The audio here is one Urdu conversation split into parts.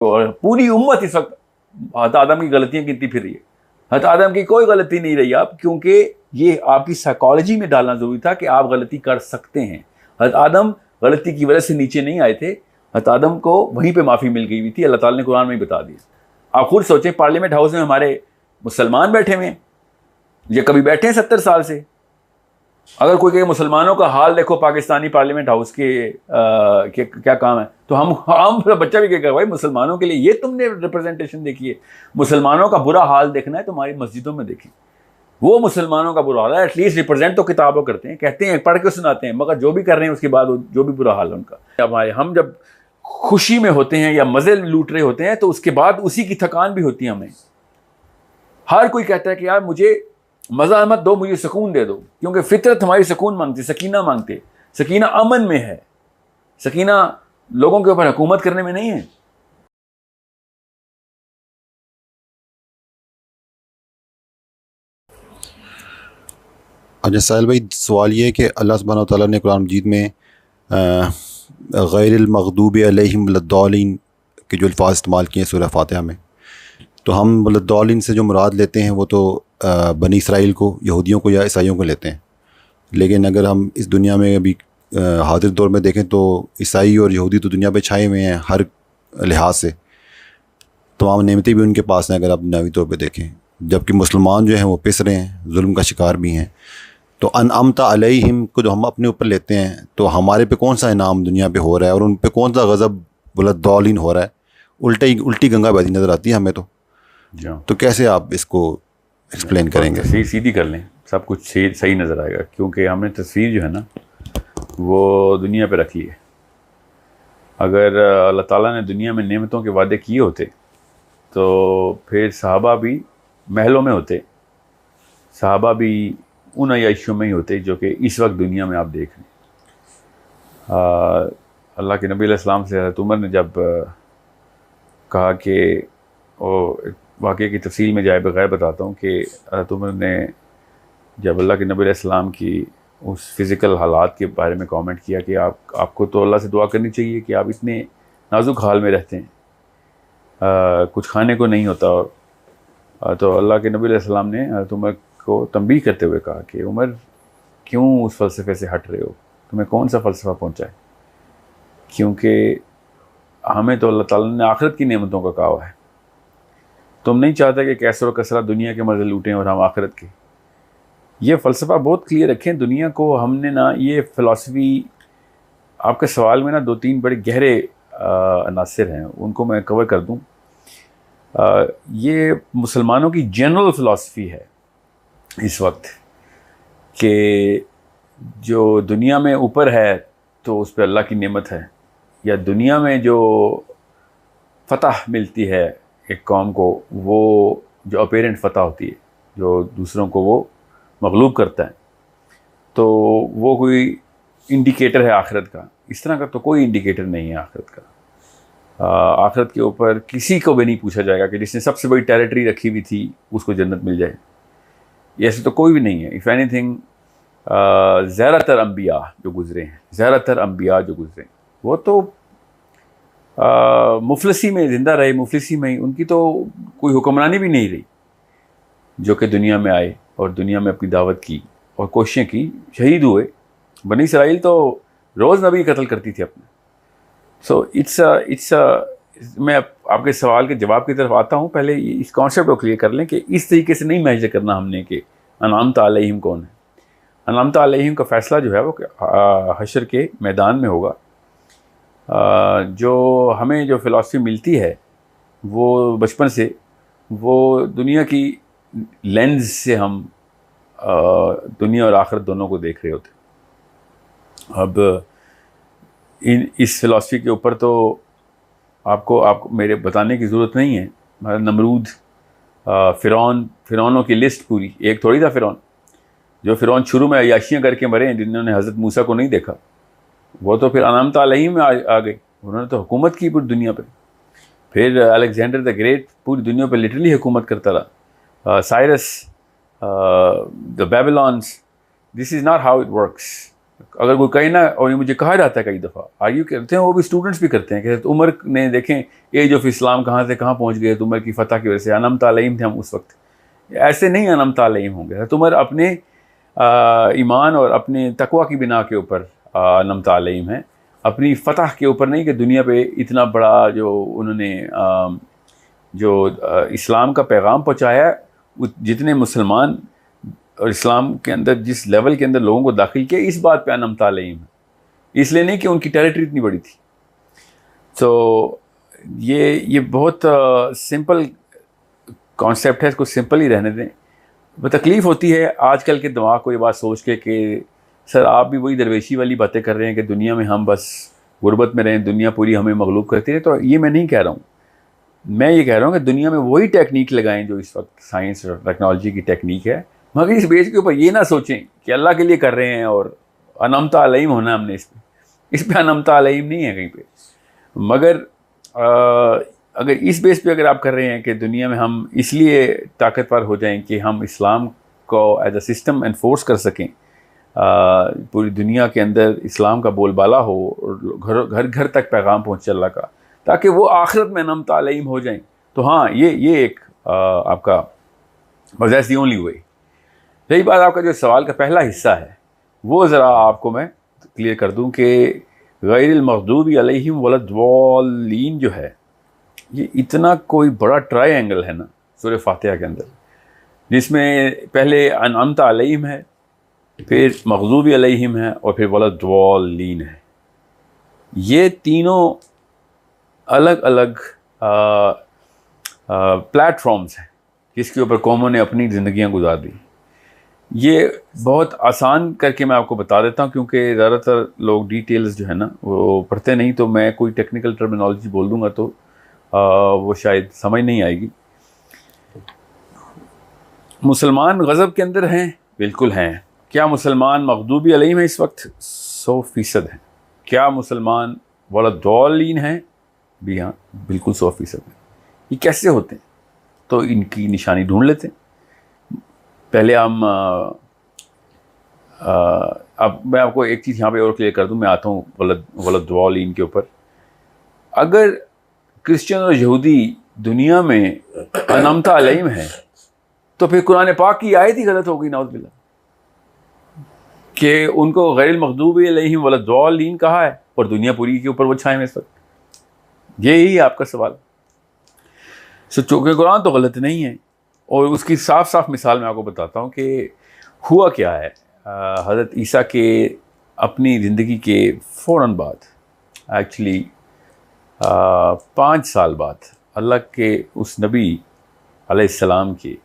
اور پوری امت اس وقت حضرت آدم کی غلطیاں گنتی پھر رہی ہے. حضرت آدم کی کوئی غلطی نہیں رہی آپ، کیونکہ یہ آپ کی سائیکالوجی میں ڈالنا ضروری تھا کہ آپ غلطی کر سکتے ہیں. حضرت آدم غلطی کی وجہ سے نیچے نہیں آئے تھے، حضرت آدم کو وہیں پہ معافی مل گئی ہوئی تھی، اللہ تعالیٰ نے قرآن میں ہی بتا دیا. آپ خود سوچیں، پارلیمنٹ ہاؤس میں ہمارے مسلمان بیٹھے ہوئے ہیں، یہ کبھی بیٹھے ہیں 70 سال سے؟ اگر کوئی کہ مسلمانوں کا حال دیکھو پاکستانی پارلیمنٹ ہاؤس کے کیا کام ہے، تو ہم بچہ بھی کہے گا بھائی مسلمانوں کے لیے یہ تم نے ریپرزنٹیشن دیکھی ہے. مسلمانوں کا برا حال دیکھنا ہے تو ہماری مسجدوں میں دیکھیں، وہ مسلمانوں کا برا حال ہے. ایٹ لیسٹ ریپرزینٹ تو کتابوں کرتے ہیں، کہتے ہیں، پڑھ کے سناتے ہیں، مگر جو بھی کر رہے ہیں اس کے بعد جو بھی برا حال ہے ان کا. ہم جب خوشی میں ہوتے ہیں یا مزے لوٹ رہے ہوتے ہیں تو اس کے بعد اسی کی تھکان بھی ہوتی ہے ہمیں. ہر کوئی کہتا ہے کہ یار مجھے مزہ مت دو، مجھے سکون دے دو، کیونکہ فطرت ہماری سکون مانگتی، سکینہ مانگتے. سکینہ امن میں ہے، سکینہ لوگوں کے اوپر حکومت کرنے میں نہیں ہے. اچھا ساحل بھائی، سوال یہ ہے کہ اللہ سبحانہ وتعالیٰ نے قرآن مجید میں غیر المغضوب علیہم ولا کے جو الفاظ استعمال کیے ہیں سورہ فاتحہ میں، تو ہم ولا سے جو مراد لیتے ہیں وہ تو بنی اسرائیل کو، یہودیوں کو یا عیسائیوں کو لیتے ہیں. لیکن اگر ہم اس دنیا میں ابھی حاضر دور میں دیکھیں تو عیسائی اور یہودی تو دنیا پہ چھائے ہوئے ہیں ہر لحاظ سے، تمام نعمتیں بھی ان کے پاس ہیں اگر آپ دنیاوی طور پہ دیکھیں، جبکہ مسلمان جو ہیں وہ پس رہے ہیں، ظلم کا شکار بھی ہیں. تو انعمت علیہم کو جو ہم اپنے اوپر لیتے ہیں تو ہمارے پہ کون سا انعام دنیا پہ ہو رہا ہے اور ان پہ کون سا غضب ولدالین ہو رہا ہے؟ الٹی گنگا بہتی نظر آتی ہے ہمیں تو کیسے آپ اس کو ایکسپلین کریں گے؟ تصویر سیدھی کر لیں، سب کچھ صحیح نظر آئے گا، کیونکہ ہم نے تصویر جو ہے نا وہ دنیا پہ رکھ لی ہے. اگر اللہ تعالیٰ نے دنیا میں نعمتوں کے وعدے کیے ہوتے تو پھر صحابہ بھی محلوں میں ہوتے، صحابہ بھی ان عیاشیوں میں ہی ہوتے جو کہ اس وقت دنیا میں آپ دیکھ رہے ہیں. اللہ کے نبی علیہ السلام سے حضرت عمر نے جب کہا کہ واقعے کی تفصیل میں جائے بغیر بتاتا ہوں کہ حضرت عمر نے جب اللہ کے نبی علیہ السلام کی اس فزیکل حالات کے بارے میں کامنٹ کیا کہ آپ کو تو اللہ سے دعا کرنی چاہیے کہ آپ اتنے نازک حال میں رہتے ہیں، کچھ کھانے کو نہیں ہوتا. اور تو اللہ کے نبی علیہ السلام نے حضرت عمر کو تنبیہ کرتے ہوئے کہا کہ عمر کیوں اس فلسفے سے ہٹ رہے ہو، تمہیں کون سا فلسفہ پہنچا ہے؟ کیونکہ ہمیں تو اللہ تعالیٰ نے آخرت کی نعمتوں کا کہا ہوا ہے. تم نہیں چاہتے کہ کیسر و کثرت دنیا کے مزے لوٹیں اور ہم آخرت کے. یہ فلسفہ بہت کلیئر رکھیں دنیا کو. ہم نے نا یہ فلسفی، آپ کے سوال میں نا 2-3 بڑے گہرے عناصر ہیں، ان کو میں کور کر دوں. یہ مسلمانوں کی جنرل فلسفی ہے اس وقت کہ جو دنیا میں اوپر ہے تو اس پہ اللہ کی نعمت ہے، یا دنیا میں جو فتح ملتی ہے ایک قوم کو، وہ جو اپیرنٹ فتح ہوتی ہے، جو دوسروں کو وہ مغلوب کرتا ہے، تو وہ کوئی انڈیکیٹر ہے آخرت کا. اس طرح کا تو کوئی انڈیکیٹر نہیں ہے آخرت کا. آخرت کے اوپر کسی کو بھی نہیں پوچھا جائے گا کہ جس نے سب سے بڑی ٹیریٹری رکھی ہوئی تھی اس کو جنت مل جائے. ایسے تو کوئی بھی نہیں ہے. اف اینی تھنگ زیادہ تر انبیاء جو گزرے ہیں وہ تو مفلسی میں زندہ رہے، مفلسی میں ہی ان کی تو کوئی حکمرانی بھی نہیں رہی، جو کہ دنیا میں آئے اور دنیا میں اپنی دعوت کی اور کوششیں کی، شہید ہوئے. بنی اسرائیل تو روز نبی قتل کرتی تھی اپنے. سو اٹس میں آپ کے سوال کے جواب کی طرف آتا ہوں. پہلے اس کانسیپٹ کو کلیئر کر لیں کہ اس طریقے سے نہیں میجر کرنا ہم نے کہ انعمت علیہم کون ہے. انعمت علیہم کا فیصلہ جو ہے وہ حشر کے میدان میں ہوگا. جو ہمیں جو فلسفی ملتی ہے وہ بچپن سے، وہ دنیا کی لینز سے ہم دنیا اور آخرت دونوں کو دیکھ رہے ہوتے. اب اس فلسفی کے اوپر تو آپ کو میرے بتانے کی ضرورت نہیں ہے. نمرود، فرعونوں کی لسٹ پوری، ایک تھوڑی تھا فرعون. جو فرعون شروع میں عیاشیاں کر کے مرے ہیں، جنہوں نے حضرت موسیٰ کو نہیں دیکھا، وہ تو پھر انعمت علیہم میں آ گئے. انہوں نے تو حکومت کی پوری دنیا پہ. پھر الیگزینڈر دا گریٹ پوری دنیا پہ لٹرلی حکومت کرتا رہا. Cyrus, the Babylonians. This is not how it works. اگر کوئی کہیں نا، اور یہ مجھے کہا جاتا ہے کئی دفعہ، آرگیو کرتے ہیں، وہ بھی اسٹوڈنٹس بھی کرتے ہیں کہ حضرت عمر نے دیکھیں ایج آف اسلام کہاں سے کہاں پہنچ گئے، عمر کی فتح کی وجہ سے انمت علیہم تھے ہم اس وقت. ایسے نہیں انمت علیہم ہوں گے. حضرت عمر اپنے ایمان اور اپنے تقوی کی بنا کے اوپر انمت علیہم ہیں، اپنی فتح کے اوپر نہیں کہ دنیا پہ اتنا بڑا جو انہوں نے جو اسلام کا پیغام پہنچایا ہے، جتنے مسلمان اور اسلام کے اندر جس لیول کے اندر لوگوں کو داخل کیا، اس بات پہ انمت علیہم ہے، اس لیے نہیں کہ ان کی ٹیریٹری اتنی بڑی تھی. تو یہ بہت سمپل کانسیپٹ ہے، اس کو سمپل ہی رہنے دیں. تکلیف ہوتی ہے آج کل کے دماغ کو یہ بات سوچ کے کہ سر آپ بھی وہی درویشی والی باتیں کر رہے ہیں کہ دنیا میں ہم بس غربت میں رہیں، دنیا پوری ہمیں مغلوب کرتی ہے. تو یہ میں نہیں کہہ رہا ہوں، میں یہ کہہ رہا ہوں کہ دنیا میں وہی ٹیکنیک لگائیں جو اس وقت سائنس اور ٹیکنالوجی کی ٹیکنیک ہے، مگر اس بیس کے اوپر یہ نہ سوچیں کہ اللہ کے لیے کر رہے ہیں اور انمت علیہم ہونا ہم نے اس پہ انمت علیہم نہیں ہے کہیں پہ. مگر اگر اس بیس پہ اگر آپ کر رہے ہیں کہ دنیا میں ہم اس لیے طاقتور ہو جائیں کہ ہم اسلام کو ایز اے سسٹم انفورس کر سکیں، پوری دنیا کے اندر اسلام کا بول بالا ہو اور گھر گھر تک پیغام پہنچے اللہ کا، تاکہ وہ آخرت میں انعمت علیہم ہو جائیں، تو ہاں یہ ایک آپ کا دیٹس دی اونلی وے. رہی بات آپ کا جو سوال کا پہلا حصہ ہے، وہ ذرا آپ کو میں کلیئر کر دوں کہ غیر المغضوب علیہم ولا الضالین جو ہے، یہ اتنا کوئی بڑا ٹرائی اینگل ہے نا سورہ فاتحہ کے اندر، جس میں پہلے انعمت علیہم ہے، پھر مغضوب علیہم ہے، اور پھر ولا الضالین ہے. یہ تینوں الگ الگ پلیٹ فارمز ہیں جس کے اوپر قوموں نے اپنی زندگیاں گزار دی. یہ بہت آسان کر کے میں آپ کو بتا دیتا ہوں، کیونکہ زیادہ تر لوگ ڈیٹیلز جو ہے نا وہ پڑھتے نہیں، تو میں کوئی ٹیکنیکل ٹرمینالوجی بول دوں گا تو وہ شاید سمجھ نہیں آئے گی. مسلمان غضب کے اندر ہیں، بالکل ہیں. کیا مسلمان مغضوبی علیہم ہیں اس وقت؟ 100% ہیں. کیا مسلمان ولا الضالین ہیں؟ بھی ہاں، بالکل 100% ہیں. یہ کیسے ہوتے ہیں؟ تو ان کی نشانی ڈھونڈ لیتے ہیں. پہلے ہم اب میں آپ کو ایک چیز یہاں پہ اور کلیئر کر دوں، میں آتا ہوں ولا الضالین کے اوپر. اگر کرسچن اور یہودی دنیا میں انعمت علیہم ہے، تو پھر قرآن پاک کی آیت ہی غلط ہو گئی، نعوذ باللہ، کہ ان کو غیر المغضوب علیہم ولا الضالین کہا ہے اور دنیا پوری کے اوپر وہ چھائے ہیں اس وقت. یہی ہے آپ کا سوال. چونکہ قرآن تو غلط نہیں ہے، اور اس کی صاف صاف مثال میں آپ کو بتاتا ہوں کہ ہوا کیا ہے. حضرت عیسیٰ کے اپنی زندگی کے فوراً بعد، ایکچولی 5 سال بعد، اللہ کے اس نبی علیہ السلام کے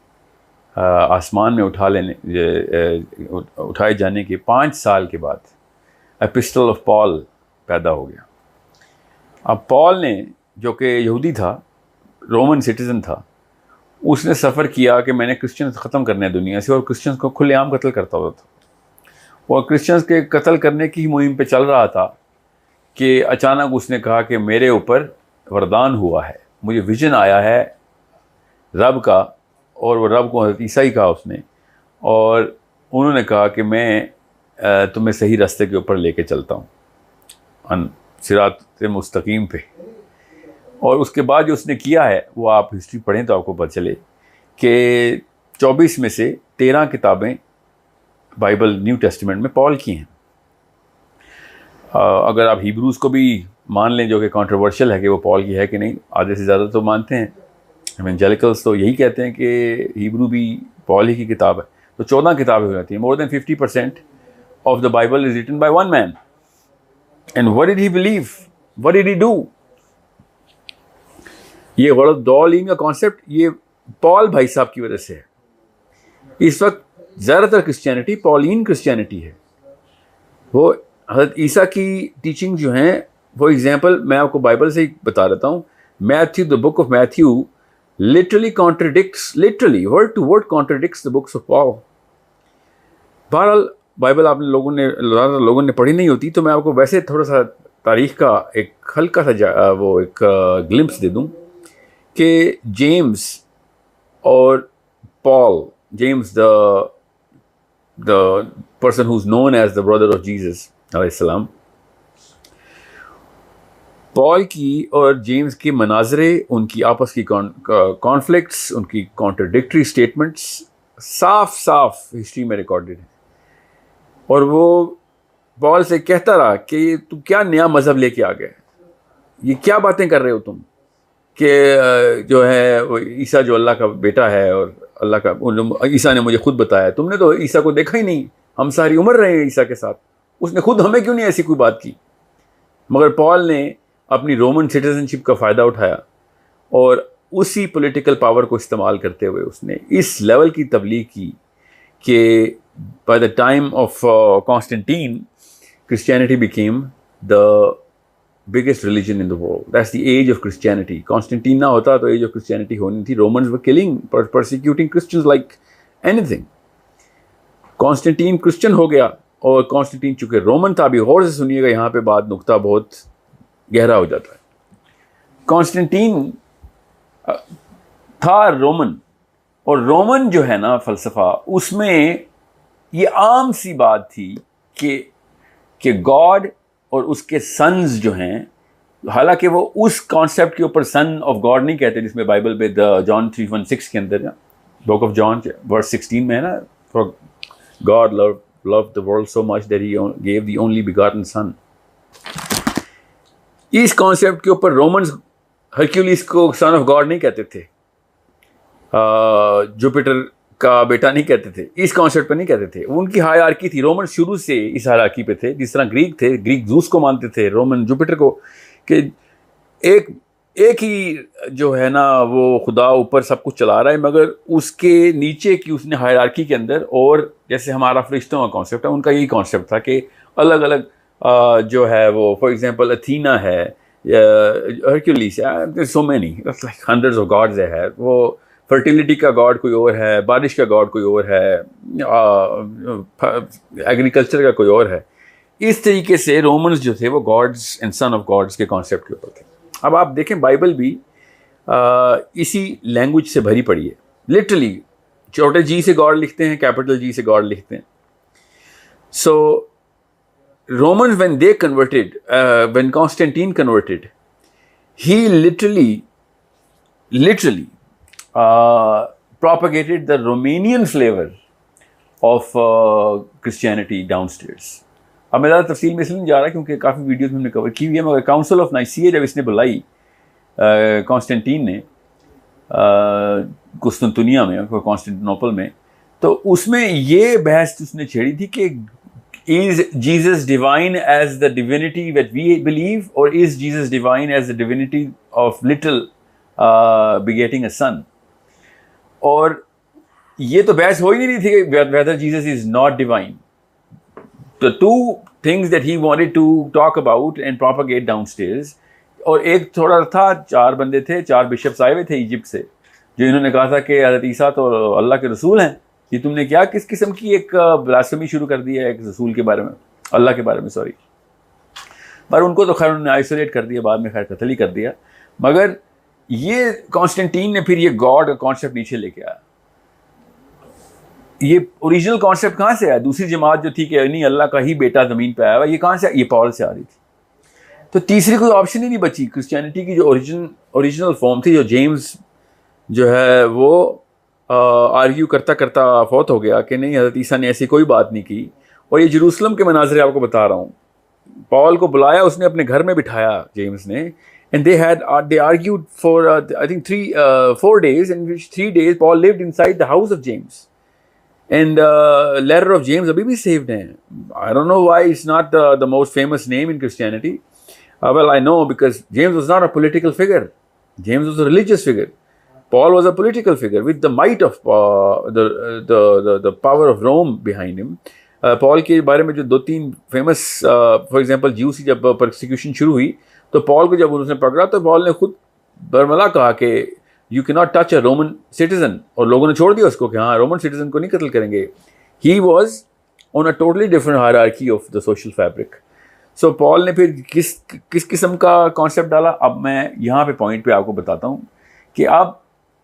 آسمان میں اٹھائے جانے کے 5 سال کے بعد ایپسٹل آف پال پیدا ہو گیا. اب پال نے، جو کہ یہودی تھا، رومن سٹیزن تھا، اس نے سفر کیا کہ میں نے کرسچنز ختم کرنے دنیا سے، اور کرسچنز کو کھلے عام قتل کرتا ہوتا تھا. اور کرسچنز کے قتل کرنے کی مہم پہ چل رہا تھا کہ اچانک اس نے کہا کہ میرے اوپر وردان ہوا ہے، مجھے ویژن آیا ہے رب کا، اور وہ رب کو حضرت عیسیٰ ہی کہا اس نے، اور انہوں نے کہا کہ میں تمہیں صحیح راستے کے اوپر لے کے چلتا ہوں، صراط مستقیم پہ. اور اس کے بعد جو اس نے کیا ہے وہ آپ ہسٹری پڑھیں تو آپ کو پتہ چلے کہ 24 میں سے 13 کتابیں بائبل نیو ٹیسٹمنٹ میں پال کی ہیں. اگر آپ ہیبروز کو بھی مان لیں، جو کہ کانٹروورشل ہے کہ وہ پال کی ہے کہ نہیں، آدھے سے زیادہ تو مانتے ہیں. ایونجیلیکلس تو یہی کہتے ہیں کہ ہیبرو بھی پال ہی کی کتاب ہے. تو 14 کتابیں ہو جاتی ہیں. More than 50% of the Bible is written by one man. And what did he believe? What did he do? یہ ولا الضالین کا کانسیپٹ یہ پال بھائی صاحب کی وجہ سے ہے. اس وقت زیادہ تر کرسچینٹی پالین کرسچینٹی ہے. وہ حضرت عیسیٰ کی ٹیچنگ جو ہیں، فار ایگزامپل میں آپ کو بائبل سے ہی بتا دیتا ہوں. Matthew, the book of Matthew literally contradicts, literally word to word contradicts the books of Paul. بہرحال بائبل آپ لوگوں نے پڑھی نہیں ہوتی، تو میں آپ کو ویسے تھوڑا سا تاریخ کا ایک ہلکا سا وہ ایک گلمپس دے دوں کہ جیمز اور پال، James the person who's known as the brother of Jesus, علیہ السلام. پال کی اور جیمز کے مناظرے، ان کی آپس کی کانفلکٹس، ان کی کانٹرڈکٹری اسٹیٹمنٹس صاف صاف ہسٹری میں ریکارڈڈ ہیں. اور وہ پال سے کہتا رہا کہ تو کیا نیا مذہب لے کے آ گئے، یہ کیا باتیں کر رہے ہو تم کہ جو ہے عیسیٰ جو اللہ کا بیٹا ہے، اور اللہ کا عیسیٰ نے مجھے خود بتایا. تم نے تو عیسیٰ کو دیکھا ہی نہیں، ہم ساری عمر رہے ہیں عیسیٰ کے ساتھ، اس نے خود ہمیں کیوں نہیں ایسی کوئی بات کی. مگر پال نے اپنی رومن سٹیزن شپ کا فائدہ اٹھایا اور اسی پولیٹیکل پاور کو استعمال کرتے ہوئے اس نے اس لیول کی تبلیغ کی کہ by the time of Constantine Christianity became the biggest religion in the world. That's the age of Christianity. Constantine نہ ہوتا تو age of Christianity ہونی تھی. Romans were killing, persecuting Christians like anything. Constantine Christian ہو گیا، اور Constantine چونکہ رومن تھا. ابھی غور سے سنیے گا، یہاں پہ بات نقطہ بہت گہرا ہو جاتا ہے. Constantine تھا رومن، اور رومن جو ہے نا فلسفہ، اس میں یہ عام سی بات تھی کہ گاڈ اور اس کے سنز جو ہیں، حالانکہ وہ اس کانسیپٹ کے اوپر سن آف گاڈ نہیں کہتے جس میں بائبل پہ جان 3:16 کے اندر، بک آف جان ورس 16 میں ہے نا، for God loved the world so much that he gave the only begotten son. اس کانسیپٹ کے اوپر رومنز ہرکیولیس کو سن آف گاڈ نہیں کہتے تھے، جوپیٹر کا بیٹا نہیں کہتے تھے، اس کانسیپٹ پہ نہیں کہتے تھے. ان کی ہائرارکی تھی. رومن شروع سے اس ہائرارکی پہ تھے، جس طرح گریک تھے، گریک زوس کو مانتے تھے، رومن جوپیٹر کو، کہ ایک ہی جو ہے نا وہ خدا اوپر سب کچھ چلا رہا ہے، مگر اس کے نیچے کی اس نے ہائرارکی کے اندر، اور جیسے ہمارا فرشتوں کا کانسیپٹ ہے، ان کا یہی کانسیپٹ تھا کہ الگ الگ جو ہے وہ، فار ایگزامپل اتھینا ہے، ہرکیولیس ہے، so many hundreds of God's ہے. وہ فرٹیلیٹی کا گاڈ کوئی اور ہے، بارش کا گاڈ کوئی اور ہے، ایگریکلچر کا کوئی اور ہے. اس طریقے سے رومنز جو تھے وہ gods and son of gods کے کانسیپٹ کے اوپر تھے. اب آپ دیکھیں بائبل بھی اسی لینگویج سے بھری پڑی ہے. لٹرلی چھوٹے جی سے گاڈ لکھتے ہیں، کیپٹل جی سے گاڈ لکھتے ہیں. سو Romans when they converted, when Constantine converted, he literally propagated the Romanian flavor of Christianity downstairs. اب میں زیادہ تفصیل میں اس لیے نہیں جا رہا کیونکہ کافی ویڈیوز میں ہم نے کور کی ہوئی ہے، مگر کاؤنسل آف نائسیہ جب اس نے بلائی کانسٹنٹین نے قسطنطنیہ میں، کانسٹنٹینوپل میں، تو اس میں یہ بحث اس نے چھیڑی تھی کہ is Jesus divine as the divinity that we believe, or is Jesus divine as the divinity of little begetting a son? اور یہ تو بحث ہو ہی نہیں تھی کہ whether Jesus is not divine. The two things that he wanted to talk about and propagate downstairs. اور ایک تھوڑا تھا، 4 بندے تھے، 4 بشپس آئے ہوئے تھے ایجپٹ سے، جو انہوں نے کہا تھا کہ حضرت عیسیٰ تو اللہ کے رسول ہیں. یہ تم نے کیا کس قسم کی ایک بلاسفمی شروع کر دی ہے ایک رسول کے بارے میں، اللہ کے بارے میں، سوری. پر ان کو تو خیر انہوں نے آئسولیٹ کر دیا، بعد میں خیر قتل ہی کر دیا. مگر یہ کانسٹنٹین نے پھر یہ گاڈ کا کانسیپٹ نیچے لے کے آیا. یہ اوریجنل کانسیپٹ کہاں سے آیا؟ دوسری جماعت جو تھی کہ نہیں اللہ کا ہی بیٹا زمین پہ آیا ہوا، یہ کہاں سے؟ یہ پال سے آ رہی تھی. تو تیسری کوئی آپشن ہی نہیں بچی. کرسچینٹی کی جو اوریجنل فارم تھی، جو جیمز جو ہے وہ آرگیو کرتا کرتا فوت ہو گیا کہ نہیں حضرت عیسیٰ نے ایسی کوئی بات نہیں کی. اور یہ جروسلم کے مناظرے آپ کو بتا رہا ہوں. پال کو بلایا اس نے، اپنے گھر میں بٹھایا جیمز نے، and they argued for I think 4 days, in which 3 days Paul lived inside the house of James, and letter of James abhi bhi saved hai. I don't know why it's not the most famous name in Christianity. Well, I know because James was not a political figure. James was a religious figure. Paul was a political figure with the might of the power of Rome behind him. پال کے بارے میں جو 2-3 فیمس، فار ایگزامپل جیو سے جب پرسیکیوشن شروع ہوئی تو پال کو جب انہوں نے پکڑا تو پال نے خود برملا کہا کہ یو کی not touch a Roman citizen, اور لوگوں نے چھوڑ دیا اس کو کہ ہاں رومن سٹیزن کو نہیں قتل کریں گے. He was on a totally different hierarchy of the social fabric. So Paul نے پھر کس قسم کا کانسیپٹ ڈالا؟ اب میں یہاں پہ پوائنٹ پہ آپ کو بتاتا ہوں کہ اب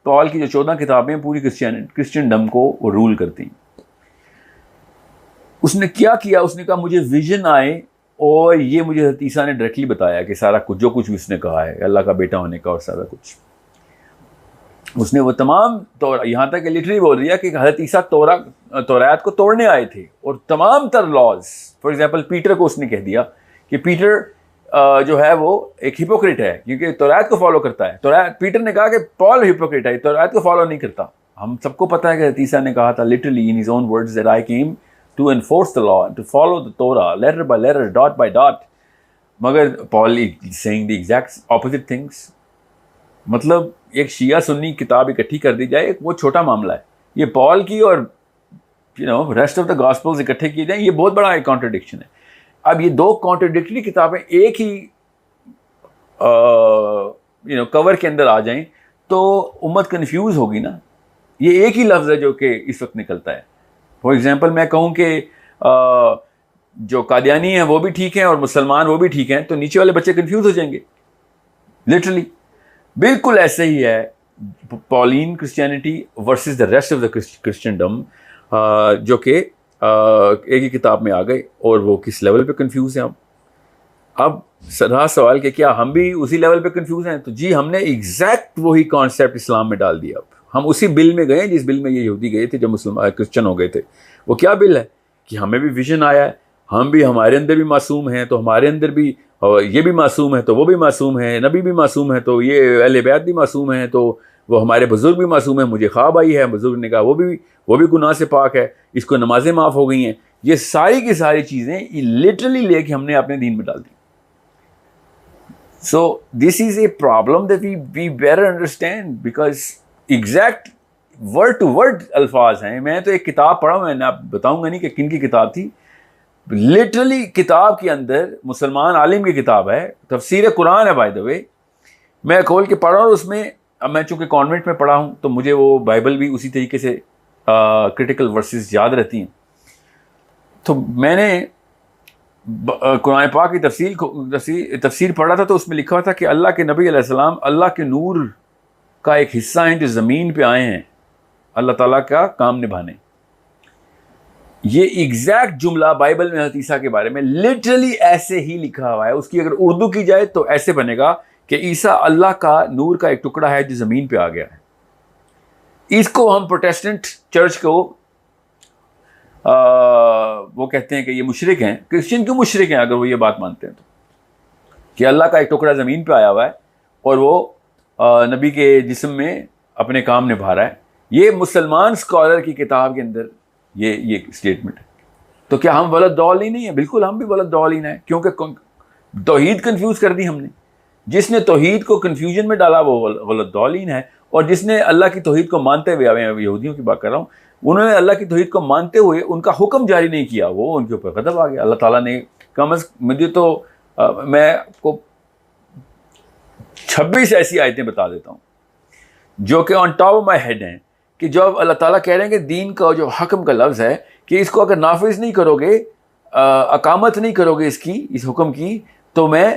پال کی جو 14 کتابیں پوری کرسچنڈم کو رول کرتی ہیں. اس نے کیا کیا؟ اس نے کہا مجھے ویژن آئے اور یہ مجھے حضرت عیسیٰ نے ڈائریکٹلی بتایا کہ سارا کچھ جو کچھ بھی اس نے کہا ہے اللہ کا بیٹا ہونے کا اور سارا کچھ اس نے وہ تمام یہاں تک کہ لٹرلی بول دیا کہ حضرت عیسیٰ تورات کو توڑنے آئے تھے اور تمام تر لاز. فار ایگزامپل پیٹر کو اس نے کہہ دیا کہ پیٹر جو ہے وہ ایک ہپوکریٹ ہے کیونکہ تورات کو فالو کرتا ہے. پیٹر نے کہا کہ پال ہپوکریٹ ہے, تورات کو فالو نہیں کرتا. ہم سب کو پتہ ہے کہ حضرت عیسیٰ نے کہا تھا literally in his own words that I came to enforce the law and to follow the Torah letter by letter, dot by dot. مگر پال is saying the exact opposite things. مطلب ایک شیعہ سنی کتاب اکٹھی کر دی جائے وہ چھوٹا معاملہ ہے, یہ پال کی اور ریسٹ آف دا گاسپلز اکٹھے کیے جائیں یہ بہت بڑا ایک کانٹرڈکشن ہے. اب یہ دو کانٹرڈکٹری کتابیں ایک ہی کور کے اندر آ جائیں تو امت کنفیوز ہوگی نا. یہ ایک ہی لفظ ہے جو کہ اس وقت نکلتا ہے. فار ایگزامپل میں کہوں کہ جو قادیانی ہیں وہ بھی ٹھیک ہیں اور مسلمان وہ بھی ٹھیک ہیں تو نیچے والے بچے کنفیوز ہو جائیں گے. لٹرلی بالکل ایسے ہی ہے Pauline Christianity versus the rest of the Christendom جو کہ ایک ہی کتاب میں آ گئے اور وہ کس لیول پہ کنفیوز ہیں. اب رہا سوال کہ کیا ہم بھی اسی لیول پہ کنفیوز ہیں؟ تو جی ہم نے ایگزیکٹ وہی کانسیپٹ اسلام میں ڈال دیا. اب ہم اسی بل میں گئے جس بل میں یہ یہودی گئے تھے جو مسلمان کرسچن ہو گئے تھے. وہ کیا بل ہے کہ ہمیں بھی ویژن آیا ہے, ہم بھی ہمارے اندر بھی معصوم ہیں تو ہمارے اندر بھی یہ بھی معصوم ہے تو وہ بھی معصوم ہے, نبی بھی معصوم ہے تو یہ اہل بیت بھی معصوم ہیں تو وہ ہمارے بزرگ بھی معصوم ہیں. مجھے خواب آئی ہے, بزرگ نے کہا وہ بھی گناہ سے پاک ہے, اس کو نمازیں معاف ہو گئی ہیں. یہ ساری کی ساری چیزیں لٹرلی لے کے ہم نے اپنے دین میں ڈال دی. So this is a problem that we better understand because exact word to word الفاظ ہیں. میں تو ایک کتاب پڑھا ہوں, میں آپ بتاؤں گا نہیں کہ کن کی کتاب تھی. لٹرلی کتاب کے اندر مسلمان عالم کی کتاب ہے, تفسیر قرآن ہے بائی دا وے. میں کھول کے پڑھا اور اس میں اب میں چونکہ کانوینٹ میں پڑھا ہوں تو مجھے وہ بائبل بھی اسی طریقے سے کرٹیکل ورسز یاد رہتی ہیں. تو میں نے قرآن پاک کی تفسیر پڑھا تھا تو اس میں لکھا ہوا تھا کہ اللہ کے نبی علیہ السلام اللہ کے نور کا ایک حصہ ہیں جو زمین پہ آئے ہیں اللہ تعالیٰ کا کام نبھانے. یہ ایگزیکٹ جملہ بائبل میں حضرت عیسیٰ کے بارے میں لٹرلی ایسے ہی لکھا ہوا ہے. اس کی اگر اردو کی جائے تو ایسے بنے گا کہ عیسیٰ اللہ کا نور کا ایک ٹکڑا ہے جو زمین پہ آ گیا ہے. اس کو ہم پروٹیسٹنٹ چرچ کو وہ کہتے ہیں کہ یہ مشرک ہیں. کرسچن کیوں مشرک ہیں اگر وہ یہ بات مانتے ہیں تو, کہ اللہ کا ایک ٹکڑا زمین پہ آیا ہوا ہے اور وہ نبی کے جسم میں اپنے کام نبھا رہا ہے. یہ مسلمان اسکالر کی کتاب کے اندر یہ اسٹیٹمنٹ ہے. تو کیا ہم ولد ضالین نہیں ہیں؟ بالکل ہم بھی ولد ضالین ہیں, کیونکہ توحید کنفیوز کر دی ہم نے. جس نے توحید کو کنفیوژن میں ڈالا وہ ولد ضالین ہے, اور جس نے اللہ کی توحید کو مانتے ہوئے, یہودیوں کی بات کر رہا ہوں, انہوں نے اللہ کی توحید کو مانتے ہوئے ان کا حکم جاری نہیں کیا, وہ ان کے اوپر غضب آ گیا. اللہ تعالیٰ نے مجھے تو میں آپ کو 26 ایسی آیتیں بتا دیتا ہوں جو کہ on top of my head ہیں, کہ جب اللہ تعالیٰ کہہ رہے ہیں کہ دین کا جو حکم کا لفظ ہے کہ اس کو اگر نافذ نہیں کرو گے, اقامت نہیں کرو گے اس حکم کی, تو میں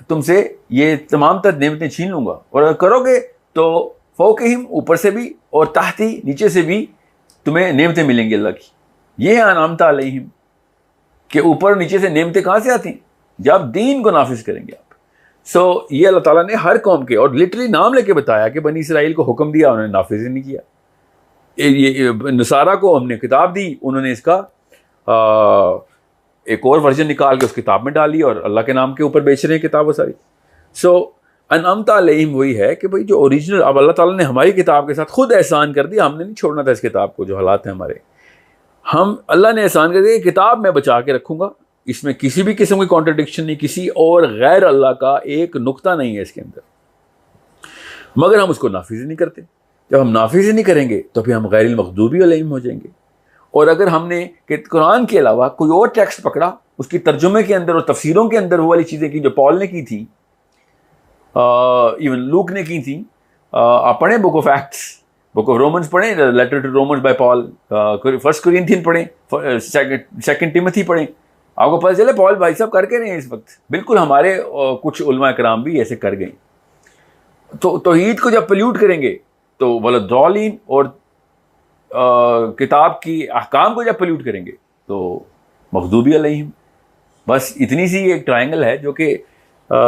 تم سے یہ تمام تر نعمتیں چھین لوں گا. اور اگر کرو گے تو فوقہم اوپر سے بھی اور تحتی نیچے سے بھی تمہیں نعمتیں ملیں گی اللہ کی. یہ ہے انعمت علیہم, کہ اوپر نیچے سے نعمتیں کہاں سے آتی ہیں؟ جب دین کو نافذ کریں گے آپ. سو یہ اللہ تعالیٰ نے ہر قوم کے, اور لٹرلی نام لے کے بتایا کہ بنی اسرائیل کو حکم دیا, انہوں نے نافذ ہی نہیں کیا. یہ نصارہ کو ہم نے کتاب دی, انہوں نے اس کا ایک اور ورژن نکال کے اس کتاب میں ڈالی اور اللہ کے نام کے اوپر بیچ رہے ہیں کتاب وہ ساری. سو انعمت علیہم وہی ہے کہ بھائی جو اوریجنل, اب اللہ تعالیٰ نے ہماری کتاب کے ساتھ خود احسان کر دیا, ہم نے نہیں چھوڑنا تھا اس کتاب کو. جو حالات ہیں ہمارے, اللہ نے احسان کر دیا کہ کتاب میں بچا کے رکھوں گا, اس میں کسی بھی قسم کی کانٹرڈکشن نہیں, کسی اور غیر اللہ کا ایک نقطہ نہیں ہے اس کے اندر, مگر ہم اس کو نافذ نہیں کرتے. جب ہم نافذ نہیں کریں گے تو پھر ہم غیر المغضوب علیہم ہو جائیں گے. اور اگر ہم نے کہ قرآن کے علاوہ کوئی اور ٹیکسٹ پکڑا, اس کی ترجمے کے اندر اور تفسیروں کے اندر وہ والی چیزیں کی جو پال نے کی تھی, ایون لوک نے کی تھی. آپ پڑھیں book of Acts, book of Romans پڑھیں, letter to Romans by Paul, first Corinthian پڑھیں, سیکنڈ ٹیموتھی پڑھیں, آپ کو پتہ چلے پال بھائی صاحب کر کے رہے ہیں اس وقت. بالکل ہمارے کچھ علماء کرام بھی ایسے کر گئے. تو توحید کو جب پلیوٹ کریں گے تو ولد ضالین, اور کتاب کی احکام کو جب پلیوٹ کریں گے تو مغضوبی علیہم. بس اتنی سی ایک ٹرائنگل ہے جو کہ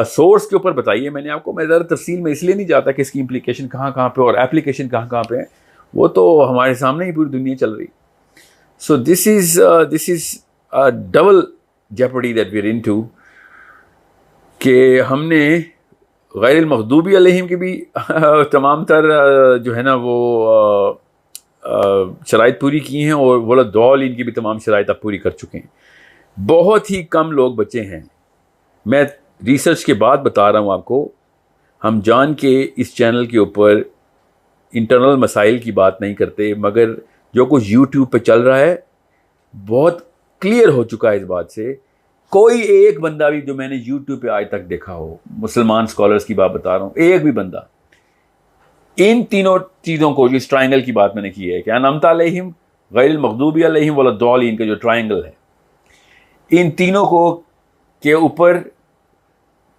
سورس کے اوپر بتائیے میں نے آپ کو. میں ذرا تفصیل میں اس لیے نہیں جاتا کہ اس کی امپلیکیشن کہاں کہاں پہ اور ایپلیکیشن کہاں کہاں پہ ہیں, وہ تو ہمارے سامنے ہی پوری دنیا چل رہی. So this is double jeopardy that we are into, کہ ہم نے غیر المغضوبی علیہم کی بھی تمام تر جو ہے نا وہ شرائط پوری کی ہیں, اور ولا-الضالین کی بھی تمام شرائط آپ پوری کر چکے ہیں. بہت ہی کم لوگ بچے ہیں. میں ریسرچ کے بعد بتا رہا ہوں آپ کو, ہم جان کے اس چینل کے اوپر انٹرنل مسائل کی بات نہیں کرتے, مگر جو کچھ یوٹیوب پہ چل رہا ہے بہت کلیئر ہو چکا ہے اس بات سے. کوئی ایک بندہ بھی جو میں نے یوٹیوب پہ آج تک دیکھا ہو, مسلمان سکولرز کی بات بتا رہا ہوں, ایک بھی بندہ ان تینوں چیزوں کو, جو اس ٹرائنگل کی بات میں نے کی ہے کہ انعمت علیہم, غیر المغضوب علیہم ولا-الضالین کا جو ٹرائنگل ہے, ان تینوں کو کے اوپر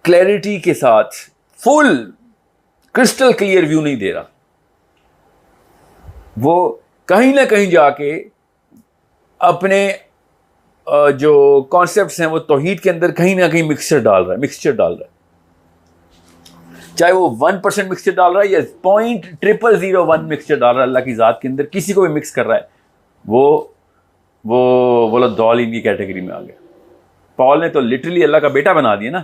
کلیئرٹی کے ساتھ فل کرسٹل کلیئر ویو نہیں دے رہا. وہ کہیں نہ کہیں جا کے اپنے جو کانسیپٹس ہیں وہ توحید کے اندر کہیں نہ کہیں مکسچر ڈال رہا ہے, چاہے وہ 1% مکسچر ڈال رہا ہے یا 0.0001 مکسچر ڈال رہا ہے اللہ کی ذات کے اندر, کسی کو بھی مکس کر رہا ہے, وہ ولا-الضالین کی کیٹیگری میں آ گیا. پال نے تو لٹرلی اللہ کا بیٹا بنا دیا نا,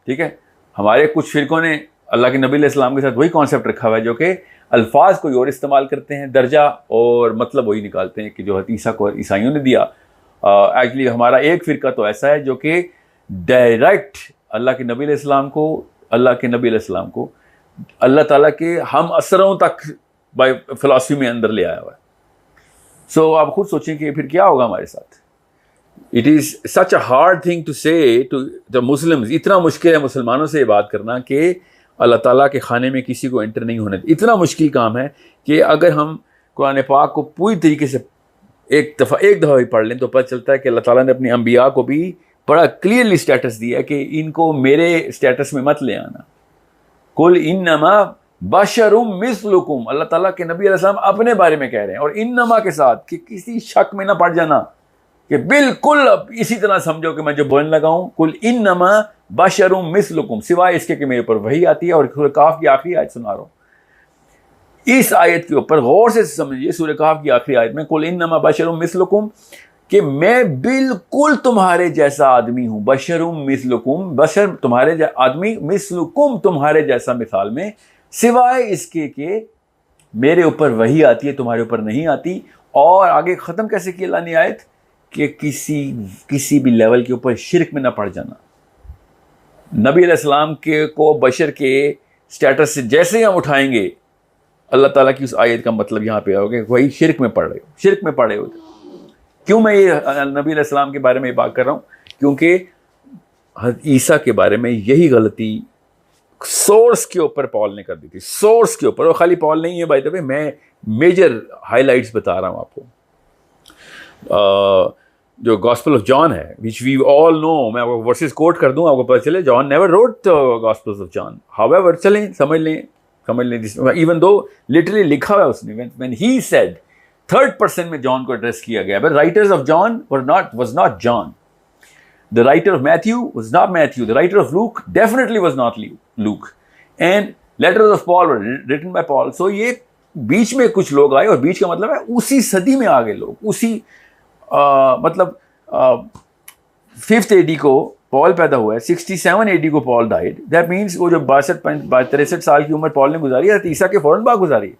ٹھیک ہے. ہمارے کچھ فرقوں نے اللہ کے نبی علیہ السلام کے ساتھ وہی کانسیپٹ رکھا ہوا ہے, جو کہ الفاظ کوئی اور استعمال کرتے ہیں, درجہ اور مطلب وہی نکالتے ہیں کہ جو حضرت عیسیٰ کو عیسائیوں نے دیا. ایکچولی ہمارا ایک فرقہ تو ایسا ہے جو کہ ڈائریکٹ اللہ کے نبی علیہ السلام کو اللہ تعالیٰ کے ہم اثروں تک بائی فلاسفی میں اندر لے آیا ہوا ہے. سو آپ خود سوچیں کہ پھر کیا ہوگا ہمارے ساتھ. It is such a hard thing to say to the Muslims. اتنا مشکل ہے مسلمانوں سے یہ بات کرنا کہ اللہ تعالیٰ کے خانے میں کسی کو انٹر نہیں ہونے. اتنا مشکل کام ہے کہ اگر ہم قرآن پاک کو پوری طریقے سے ایک دفعہ بھی پڑھ لیں تو پتہ چلتا ہے کہ اللہ تعالیٰ نے اپنی انبیاء کو بھی بڑا کلیئرلی اسٹیٹس دیا ہے کہ ان کو میرے اسٹیٹس میں مت لے آنا. قل انما بشر مثلکم, اللہ تعالیٰ کے نبی علیہ السلام اپنے بارے میں کہہ رہے ہیں, اور انما کے ساتھ کہ کسی شک میں نہ پڑ جانا کہ بالکل اب اسی طرح سمجھو کہ میں جو بولنے لگا ہوں, قل انما بشر مثلکم, سوائے اس کے کہ میرے اوپر وحی آتی ہے. اور سورہ کہف کی آخری آیت سنا رہا ہوں, اس آیت کے اوپر غور سے سمجھیے. سورہ کہف کی آخری آیت میں قل انما بشر مثلکم, کہ میں بالکل تمہارے جیسا آدمی ہوں. بشر مثلکم, بشر تمہارے آدمی, مثلکم تمہارے جیسا مثال میں, سوائے اس کے کہ میرے اوپر وحی آتی ہے, تمہارے اوپر نہیں آتی. اور آگے ختم کیسے کی اللہ نے آیت کہ کسی بھی لیول کے اوپر شرک میں نہ پڑ جانا. نبی علیہ السلام کے کو بشر کے سٹیٹس سے جیسے ہی ہم اٹھائیں گے, اللہ تعالیٰ کی اس آیت کا مطلب یہاں پہ ہوگا کہ وہی شرک میں پڑے ہو. کیوں میں یہ نبی علیہ السلام کے بارے میں یہ بات کر رہا ہوں؟ کیونکہ حضرت عیسیٰ کے بارے میں یہی غلطی سورس کے اوپر پال نے کر دی تھی, سورس کے اوپر. اور خالی پال نہیں ہے بائی دا وے, میں میجر ہائی لائٹس بتا رہا ہوں آپ کو. جو گاسپل آف جان ہے, وچ وی آل نو, میں آپ کو ورسز کوٹ کر دوں, آپ کو پتہ چلے. John never wrote gospel of John, however ایور, چلیں سمجھ لیں ایون دو لٹرلی لکھا ہوا ہے اس نے, when he said third person میں جان کو ایڈریس کیا گیا. But writers of John was not John. The writer of Matthew was not Matthew. The writer of Luke definitely was not Luke. And letters of Paul were written by Paul. So یہ بیچ میں کچھ لوگ آئے, اور بیچ کا مطلب ہے اسی صدی میں آگے لوگ, اسی مطلب 5th AD کو پال پیدا ہوا ہے, 67 AD کو پال ڈائیڈ. دیٹ مینس وہ جو 63 سال کی عمر پال نے گزاری ہے, عیسیٰ کے فوراً بعد گزاری ہے.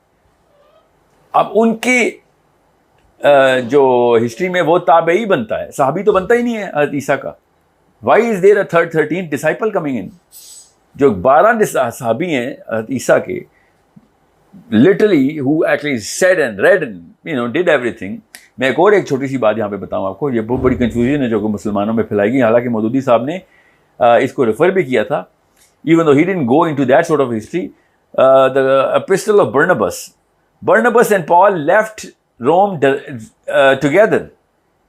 اب ان کی جو ہسٹری میں وہ تابعی بنتا ہے, صحابی تو بنتا ہی نہیں ہے حضرت عیسیٰ کا. Why is there a 13th disciple coming in? جو 12 صحابی ہیں حضرت عیسیٰ کے, literally who actually said and read and did everything. میں ایک چھوٹی سی بات یہاں پہ بتاؤں آپ کو, یہ بہت بڑی کنفیوژن ہے جو کہ مسلمانوں میں پھیلائی گئی. حالانکہ مودودی صاحب نے اس کو ریفر بھی کیا تھا, even though he didn't go into that sort of history. The epistle of Barnabas and Paul left Rome together.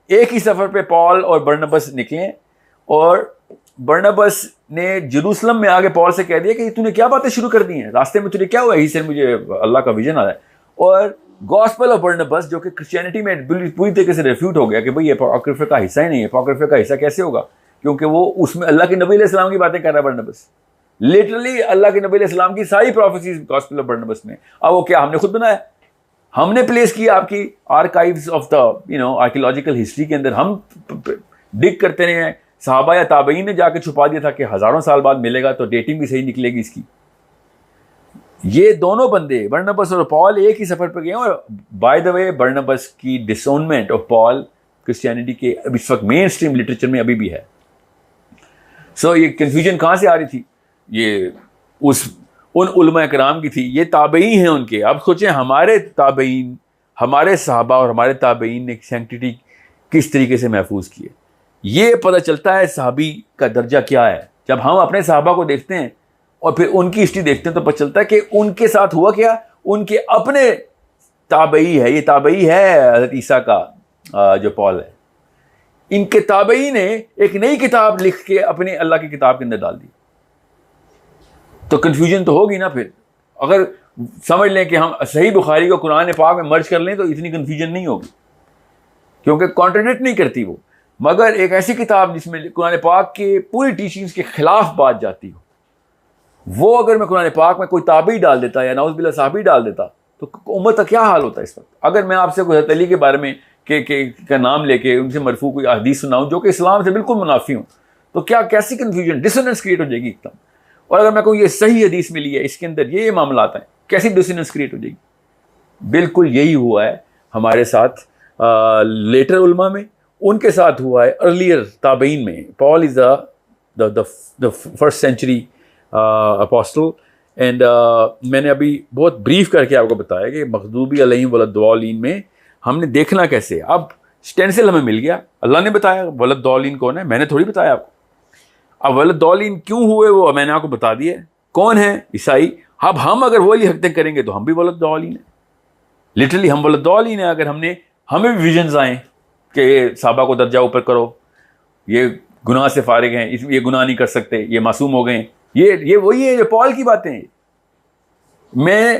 ایک ہی سفر پہ پال اور برنبس نکلے, اور برنبس نے جیروسلم میں آگے پال سے کہہ دیا کہ تو نے کیا باتیں شروع کر دی ہیں, راستے میں تجھے کیا ہوا؟ ہی سے مجھے اللہ کا ویژن آ رہا ہے. اور گاسپل آف برنبس جو کہ کرسچینٹی میں پوری طریقے سے ریفیوٹ ہو گیا کہ بھئی یہ اپوکریفا کا حصہ ہی نہیں ہے, اپوکریفا کا حصہ کیسے ہوگا؟ کیونکہ وہ اس میں اللہ کے نبی علیہ السلام کی باتیں کر رہا ہے برنبس. لٹرلی اللہ کے نبی علیہ السلام کی ساری پروفیسیز گاسپل آف برنبس میں. اب وہ کیا ہم نے خود بنایا؟ ہم نے پلیس کیا آپ کی archives of the archaeological history کے اندر. ہم ڈگ کرتے رہے ہیں. صحابہ یا تابعین نے جا کے چھپا دیا تھا کہ ہزاروں سال بعد ملے گا تو ڈیٹنگ بھی صحیح نکلے گی اس کی. یہ دونوں بندے برنبس اور پال ایک ہی سفر پہ گئے. اور بائی دا وے برنبس کی ڈسونمنٹ آف پال کرسچینٹی کے اس وقت مین اسٹریم لٹریچر میں ابھی بھی ہے. سو یہ کنفیوژن کہاں سے آ رہی تھی؟ یہ ان علماء کرام کی تھی. یہ تابعین ہیں ان کے. اب سوچیں ہمارے تابعین، ہمارے صحابہ اور ہمارے تابعین نے سینکٹیٹی کس طریقے سے محفوظ کی ہے. یہ پتہ چلتا ہے صحابی کا درجہ کیا ہے. جب ہم اپنے صحابہ کو دیکھتے ہیں اور پھر ان کی ہسٹری دیکھتے ہیں تو پتہ چلتا ہے کہ ان کے ساتھ ہوا کیا. ان کے اپنے تابعی ہے. یہ تابعی ہے حضرت عیسیٰ کا جو پال ہے. ان کے تابعی نے ایک نئی کتاب لکھ کے اپنے اللہ کی کتاب کے اندر ڈال دی. تو کنفیوژن تو ہوگی نا. پھر اگر سمجھ لیں کہ ہم صحیح بخاری کو قرآن پاک میں مرج کر لیں تو اتنی کنفیوژن نہیں ہوگی، کیونکہ کانٹرڈکٹ نہیں کرتی وہ. مگر ایک ایسی کتاب جس میں قرآن پاک کے پوری ٹیچنگز کے خلاف بات جاتی ہو، وہ اگر میں قرآن پاک میں کوئی تابعی ڈال دیتا یا نعوذ باللہ صحابی ڈال دیتا تو امت کا کیا حال ہوتا ہے اس وقت. اگر میں آپ سے کوئی حضرت علی کے بارے میں کا نام لے کے ان سے مرفوع کوئی حدیث سناؤں جو کہ اسلام سے بالکل منافی ہوں، تو کیا کیسی کنفیوژن، ڈسوننس کریٹ ہو جائے گی ایک دم. اور اگر میں کہوں یہ صحیح حدیث ملی ہے، اس کے اندر یہ معاملات ہیں، کیسی ڈسوننس کریٹ ہو جائے گی. بالکل یہی ہوا ہے ہمارے ساتھ لیٹر علماء میں، ان کے ساتھ ہوا ہے ارلیئر تابعین میں. پال از دا فرسٹ سینچری اپوسٹل. اینڈ میں نے ابھی بہت بریف کر کے آپ کو بتایا کہ مغضوبی علیہم ولا-الضالین میں ہم نے دیکھنا کیسے. اب اسٹینسل ہمیں مل گیا، اللہ نے بتایا ولا-الضالین کون ہے، میں نے تھوڑی بتایا آپ کو. اب ولا-الضالین کیوں ہوئے وہ میں نے آپ کو بتا دیا. کون ہے؟ عیسائی. اب ہم اگر وہی حرکتیں کریں گے تو ہم بھی ولا-الضالین ہیں. لٹرلی ہم ولا-الضالین ہیں. اگر ہمیں بھی ویژنز آئیں کہ صحابہ کو درجہ اوپر کرو، یہ گناہ سے فارغ ہیں، یہ گناہ نہیں کر سکتے، یہ معصوم ہو گئے ہیں، یہ وہی ہے جو پال کی باتیں ہیں. میں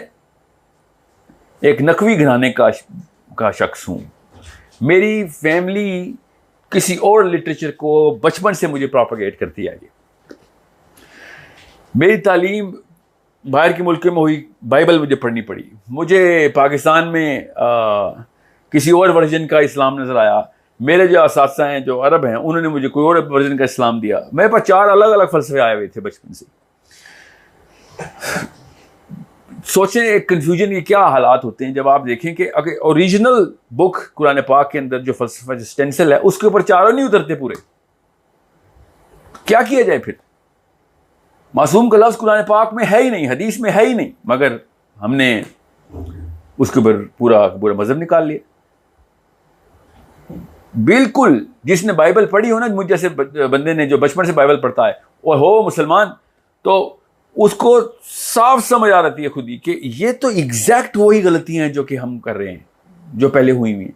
ایک نقوی گھرانے کا شخص ہوں. میری فیملی کسی اور لٹریچر کو بچپن سے مجھے پروپیگیٹ کرتی آئی. میری تعلیم باہر کے ملک میں ہوئی، بائبل مجھے پڑھنی پڑی. مجھے پاکستان میں کسی اور ورژن کا اسلام نظر آیا. میرے جو اساتذہ ہیں جو عرب ہیں انہوں نے مجھے کوئی اور ورژن کا اسلام دیا. میرے پاس 4 الگ الگ فلسفے آئے ہوئے تھے بچپن سے. سوچیں ایک کنفیوژن کے کیا حالات ہوتے ہیں جب آپ دیکھیں کہ اگر اوریجنل بک قرآن پاک کے اندر جو فلسفہ جو اسٹینسل ہے اس کے اوپر چاروں نہیں اترتے پورے. کیا کیا جائے پھر؟ معصوم کا لفظ قرآن پاک میں ہے ہی نہیں، حدیث میں ہے ہی نہیں، مگر ہم نے اس کے اوپر پورا مذہب نکال لیا. بالکل جس نے بائبل پڑھی ہو نا، مجھ جیسے بندے نے جو بچپن سے بائبل پڑھتا ہے اور ہو مسلمان، تو اس کو صاف سمجھ آ رہتی ہے خود ہی کہ یہ تو ایگزیکٹ وہی غلطیاں ہیں جو کہ ہم کر رہے ہیں جو پہلے ہوئی ہوئی ہیں.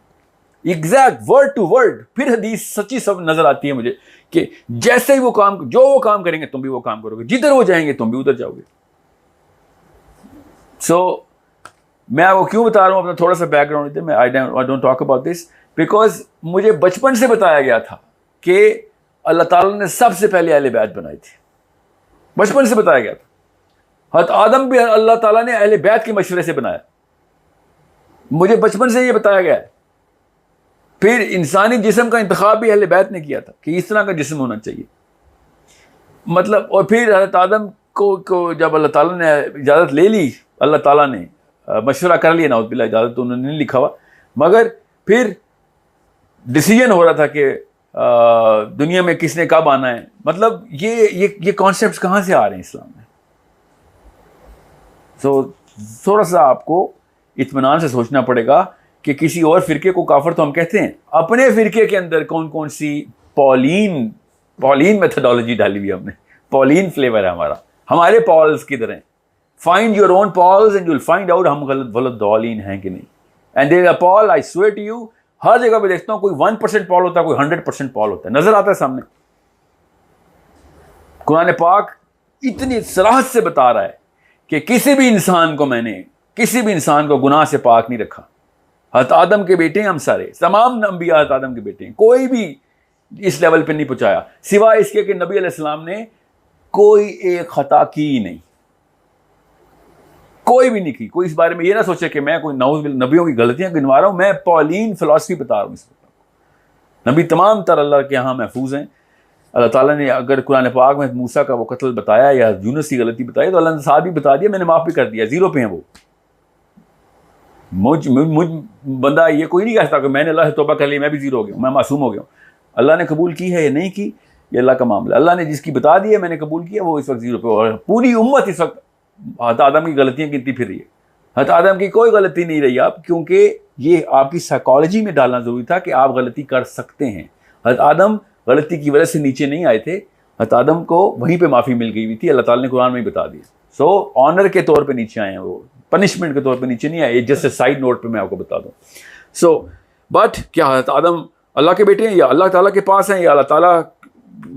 Exact word to word. پھر حدیث سچی سب نظر آتی ہے مجھے کہ جیسے ہی وہ کام کریں گے تم بھی وہ کام کرو گے، جدھر وہ جائیں گے تم بھی ادھر جاؤ گے. سو میں آپ کو کیوں بتا رہا ہوں اپنا تھوڑا سا بیک گراؤنڈ. میں I don't talk about this because مجھے بچپن سے بتایا گیا تھا کہ اللہ تعالیٰ نے سب سے پہلے اہل بیت بنائی تھی. بچپن سے بتایا گیا تھا. حضرت آدم بھی اللہ تعالیٰ نے اہل بیت کے مشورے سے بنایا. مجھے بچپن سے یہ بتایا گیا ہے. پھر انسانی جسم کا انتخاب بھی اہل بیت نے کیا تھا کہ اس طرح کا جسم ہونا چاہیے. مطلب اور پھر حضرت آدم کو جب اللہ تعالیٰ نے اجازت لے لی، اللہ تعالیٰ نے مشورہ کر لیا، نعوذ باللہ اجازت تو انہوں نے نہیں لکھا ہوا، مگر پھر ڈیسیجن ہو رہا تھا کہ دنیا میں کس نے کب آنا ہے. مطلب یہ کانسیپٹس کہاں سے آ رہے ہیں اسلام میں. سو تھوڑا سا آپ کو اطمینان سے سوچنا پڑے گا کہ کسی اور فرقے کو کافر تو ہم کہتے ہیں، اپنے فرقے کے اندر کون کون سی پولین میتھڈالوجی ڈالی ہوئی ہم نے. پولین فلیور ہے ہمارا. ہمارے پالز کدھر ہیں؟ Find your own pals and you will find out ہم ولا-الضالین ہیں کہ نہیں. And there a pal I swear to you. ہر جگہ پہ دیکھتا ہوں کوئی 1% پال ہوتا ہے، کوئی 100% پال ہوتا ہے، نظر آتا ہے سامنے. قرآن پاک اتنی صراحت سے بتا رہا ہے کہ کسی بھی انسان کو گناہ سے پاک نہیں رکھا. حضرت آدم کے بیٹے ہیں ہم سارے، تمام انبیاء حضرت آدم کے بیٹے ہیں. کوئی بھی اس لیول پہ نہیں پہنچایا، سوائے اس کے کہ نبی علیہ السلام نے کوئی ایک خطا کی ہی نہیں، کوئی بھی نہیں کی. کوئی اس بارے میں یہ نہ سوچے کہ میں کوئی نعوذ باللہ نبیوں کی غلطیاں گنوا رہا ہوں. میں پولین فلسفی بتا رہا ہوں. اس وقت نبی تمام تر اللہ کے یہاں محفوظ ہیں. اللہ تعالیٰ نے اگر قرآن پاک میں موسیٰ کا وہ قتل بتایا یا یونس کی غلطی بتائی تو اللہ نے ساتھ بھی بتا دیا، میں نے معاف بھی کر دیا، زیرو پہ ہیں وہ. مجھ بندہ یہ کوئی نہیں کہتا کہ میں نے اللہ سے توبہ کر لی میں بھی زیرو ہو گیا ہوں، میں معصوم ہو گیا ہوں. اللہ نے قبول کی ہے یا نہیں کی یہ اللہ کا معاملہ. اللہ نے جس کی بتا دی ہے میں نے قبول کیا، وہ اس وقت زیرو پہ. اور پوری امت اس وقت حضرت آدم کی غلطیاں گنتی پھر رہی ہے. حضرت آدم کی کوئی غلطی نہیں رہی آپ، کیونکہ یہ آپ کی سائیکالوجی میں ڈالنا ضروری تھا کہ آپ غلطی کر سکتے ہیں. حضرت آدم غلطی کی وجہ سے نیچے نہیں آئے تھے، حضرت آدم کو وہیں پہ معافی مل گئی ہوئی تھی. اللہ تعالیٰ نے قرآن میں ہی بتا دیا. سو آنر کے طور پہ نیچے آئے ہیں، وہ پنشمنٹ کے طور پہ نیچے نہیں آئے. جیسے سائڈ نوٹ پہ میں آپ کو بتا دوں. سو بٹ کیا حضرت آدم اللہ کے بیٹے ہیں یا اللہ تعالیٰ کے پاس ہیں یا اللہ تعالیٰ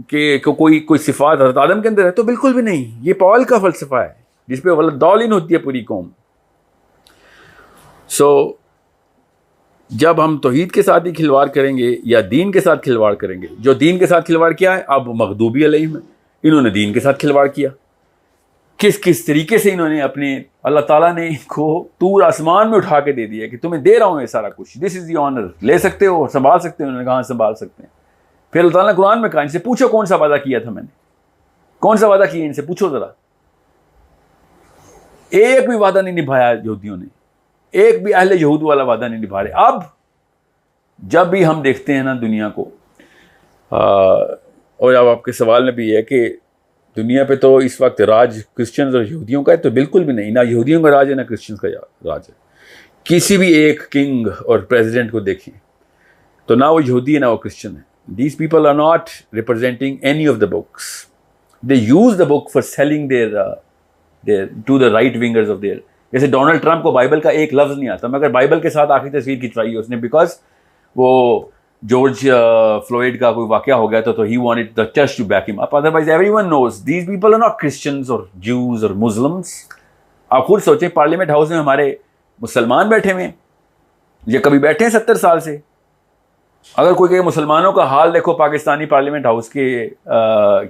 کے کوئی صفات حضرت آدم کے اندر ہے؟ تو بالکل بھی نہیں. یہ پال کا فلسفہ ہے جس پہ ولدالین ہوتی ہے پوری قوم. سو جب ہم توحید کے ساتھ ہی کھلواڑ کریں گے یا دین کے ساتھ کھلواڑ کریں گے، جو دین کے ساتھ کھلواڑ کیا ہے اب مغضوبی علیہم ہے، انہوں نے دین کے ساتھ کھلواڑ کیا. کس طریقے سے انہوں نے اپنے اللہ تعالیٰ نے ان کو طور آسمان میں اٹھا کے دے دیا کہ تمہیں دے رہا ہوں یہ سارا کچھ، دس از دی آنر، لے سکتے ہو، سنبھال سکتے ہو. انہوں نے کہاں سنبھال سکتے ہیں. پھر اللہ تعالیٰ نے قرآن میں کہا ان سے پوچھو کون سا وعدہ کیا تھا میں نے، کون سا وعدہ کیا ان سے پوچھو ذرا. ایک بھی وعدہ نہیں نبھایا یہودیوں نے، ایک بھی اہل یہود والا وعدہ نہیں نبھا رہے. اب جب بھی ہم دیکھتے ہیں نا دنیا کو، اور اب آپ کے سوال میں بھی ہے کہ دنیا پہ تو اس وقت راج کرسچنز اور یہودیوں کا ہے، تو بالکل بھی نہیں. نہ یہودیوں کا راج ہے نہ کرسچنز کا راج ہے. کسی بھی ایک کنگ اور پریزیڈنٹ کو دیکھیں تو نہ وہ یہودی ہے نہ وہ کرسچن ہے. These people are not representing any of the books. They use the book for selling there to the right wingers of there. جیسے ڈونلڈ ٹرمپ کو بائبل کا ایک لفظ نہیں آتا مگر بائبل کے ساتھ آخری تصویر کھنچوائی ہے اس نے، بیکاز وہ جارج فلوئڈ کا کوئی واقعہ ہو گیا تو he wanted the church to back him up. Otherwise everyone knows these people are not Christians اور جوز اور مسلمس. آپ خود سوچیں پارلیمنٹ ہاؤس میں ہمارے مسلمان بیٹھے ہوئے ہیں، یہ کبھی بیٹھے ہیں 70 سال سے. اگر کوئی کہ مسلمانوں کا حال دیکھو پاکستانی پارلیمنٹ ہاؤس کے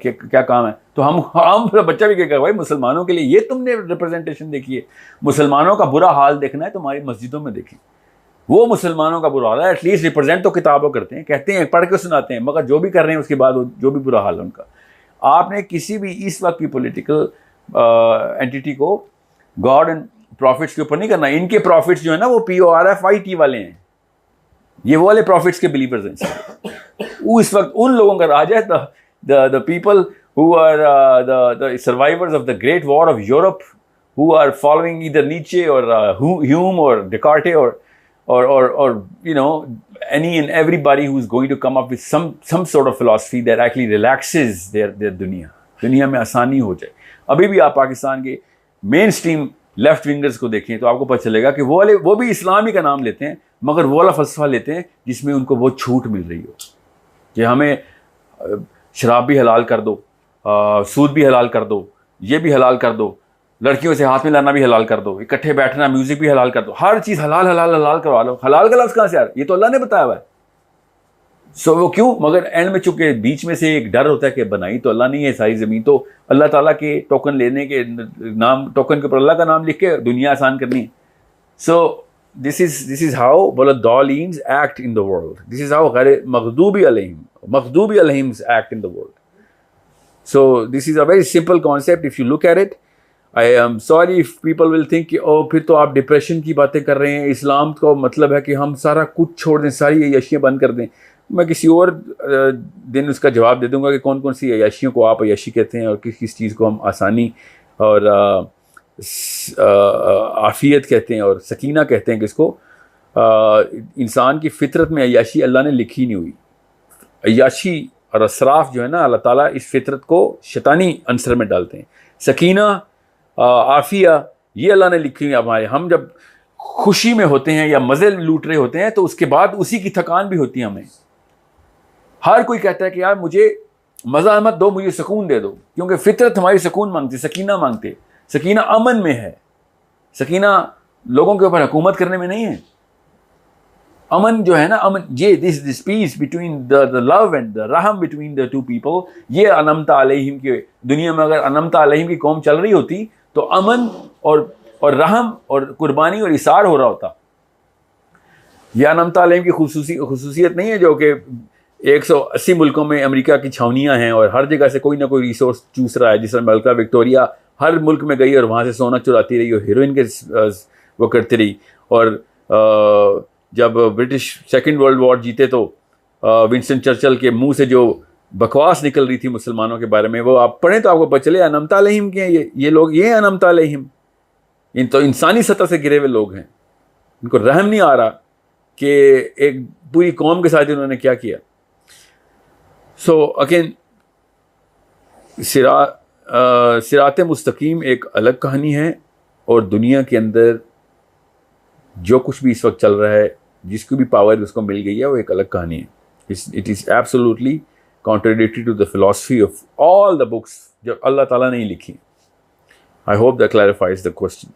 کیا کام ہے، تو ہم بچہ بھی کہے گا بھائی مسلمانوں کے لیے یہ تم نے ریپرزنٹیشن دیکھی ہے. مسلمانوں کا برا حال دیکھنا ہے تو ہماری مسجدوں میں دیکھیں. وہ مسلمانوں کا برا حال ہے، ایٹ لیسٹ ریپرزینٹ تو کتابوں کرتے ہیں، کہتے ہیں پڑھ کے سناتے ہیں، مگر جو بھی کر رہے ہیں اس کے بعد جو بھی برا حال ہے ان کا. آپ نے کسی بھی اس وقت کی پولیٹیکل اینٹیٹی کو گاڈ اینڈ پروفٹس کے اوپر نہیں کرنا. ان کے پروفٹس جو ہے نا وہ PORFIT والے ہیں، یہ وہ والے پروفٹس کے بلیورز ہیں. وہ اس وقت ان لوگوں کا راج ہے، the people who are the survivors of the Great War of Europe, who are following either Nietzsche or Hume or Descartes or you know any and everybody who is going to come up with some sort of philosophy that actually relaxes their دنیا میں آسانی ہو جائے. ابھی بھی آپ پاکستان کے مین اسٹریم لیفٹ ونگرز کو دیکھیں تو آپ کو پتہ چلے گا کہ وہ بھی اسلامی کا نام لیتے ہیں مگر وہ والا فلسفہ لیتے ہیں جس میں ان کو وہ چھوٹ مل رہی ہو کہ ہمیں شراب بھی حلال کر دو، سود بھی حلال کر دو، یہ بھی حلال کر دو، لڑکیوں سے ہاتھ میں لانا بھی حلال کر دو، اکٹھے بیٹھنا میوزک بھی حلال کر دو، ہر چیز حلال حلال حلال کروا لو. حلال کا لفظ کہاں سے آ رہا ہے؟ یہ تو اللہ نے بتایا ہوا ہے. سو وہ کیوں؟ مگر اینڈ میں چونکہ بیچ میں سے ایک ڈر ہوتا ہے کہ بنائی تو اللہ نہیں ہے ساری زمین، تو اللہ تعالیٰ کے ٹوکن لینے کے نام، ٹوکن کے اوپر اللہ کا نام لکھ کے دنیا آسان کرنی ہے. سو this is how Dhalins act in the world. This is how Maghdubi Alayhim act in the world. So this is a very simple concept if you look at it. I am sorry if people will think کہ پھر تو آپ ڈپریشن کی باتیں کر رہے ہیں، اسلام کا مطلب ہے کہ ہم سارا کچھ چھوڑ دیں، ساری عیاشیاں بند کر دیں. میں کسی اور دن اس کا جواب دے دوں گا کہ کون کون سی عیاشیوں کو آپ عیاشی کہتے ہیں اور کس چیز کو ہم آسانی اور عافیت کہتے ہیں اور سکینہ کہتے ہیں. کس کو؟ انسان کی فطرت میں عیاشی اللہ نے لکھی نہیں ہوئی. عیاشی اور اسراف جو ہے نا اللہ تعالیٰ اس فطرت کو شیطانی عنصر میں ڈالتے ہیں. سکینہ، عافیہ یہ اللہ نے لکھی ہوئی. ہم جب خوشی میں ہوتے ہیں یا مزے لوٹ رہے ہوتے ہیں تو اس کے بعد اسی کی تھکان بھی ہوتی ہے ہمیں. ہر کوئی کہتا ہے کہ یار مجھے مزہ مت دو، مجھے سکون دے دو، کیونکہ فطرت ہماری سکون مانگتی، سکینہ مانگتے. سکینہ امن میں ہے، سکینہ لوگوں کے اوپر حکومت کرنے میں نہیں ہے. امن جو ہے نا، امن یہ دس peace between the love and the رحم بٹوین دا ٹو پیپل، یہ انعمت علیہم کی دنیا میں اگر انعمت علیہم کی قوم چل رہی ہوتی تو امن اور رحم اور قربانی اور اثار ہو رہا ہوتا. یہ انعمت علیہم کی خصوصیت نہیں ہے جو کہ 180 ملکوں میں امریکہ کی چھاونیاں ہیں اور ہر جگہ سے کوئی نہ کوئی ریسورس چوس رہا ہے. جس طرح ملکہ وکٹوریا ہر ملک میں گئی اور وہاں سے سونا چراتی رہی اور ہیروئن کے وہ کرتی رہی. اور جب برٹش سیکنڈ ورلڈ وار جیتے تو ونسٹن چرچل کے منہ سے جو بکواس نکل رہی تھی مسلمانوں کے بارے میں، وہ آپ پڑھیں تو آپ کو پتہ چلے انعمت علیہم کے ہیں یہ لوگ، یہ انعمت علیہم. ان تو انسانی سطح سے گرے ہوئے لوگ ہیں، ان کو رحم نہیں آ رہا کہ ایک پوری قوم کے ساتھ انہوں نے کیا کیا. سو اگین صراط مستقیم ایک الگ کہانی ہے، اور دنیا کے اندر جو کچھ بھی اس وقت چل رہا ہے، جس کو بھی پاور اس کو مل گئی ہے، وہ ایک الگ کہانی ہے. It is absolutely contradictory to the philosophy of all the books جو اللہ تعالیٰ نے ہی لکھی. I hope that clarifies the question.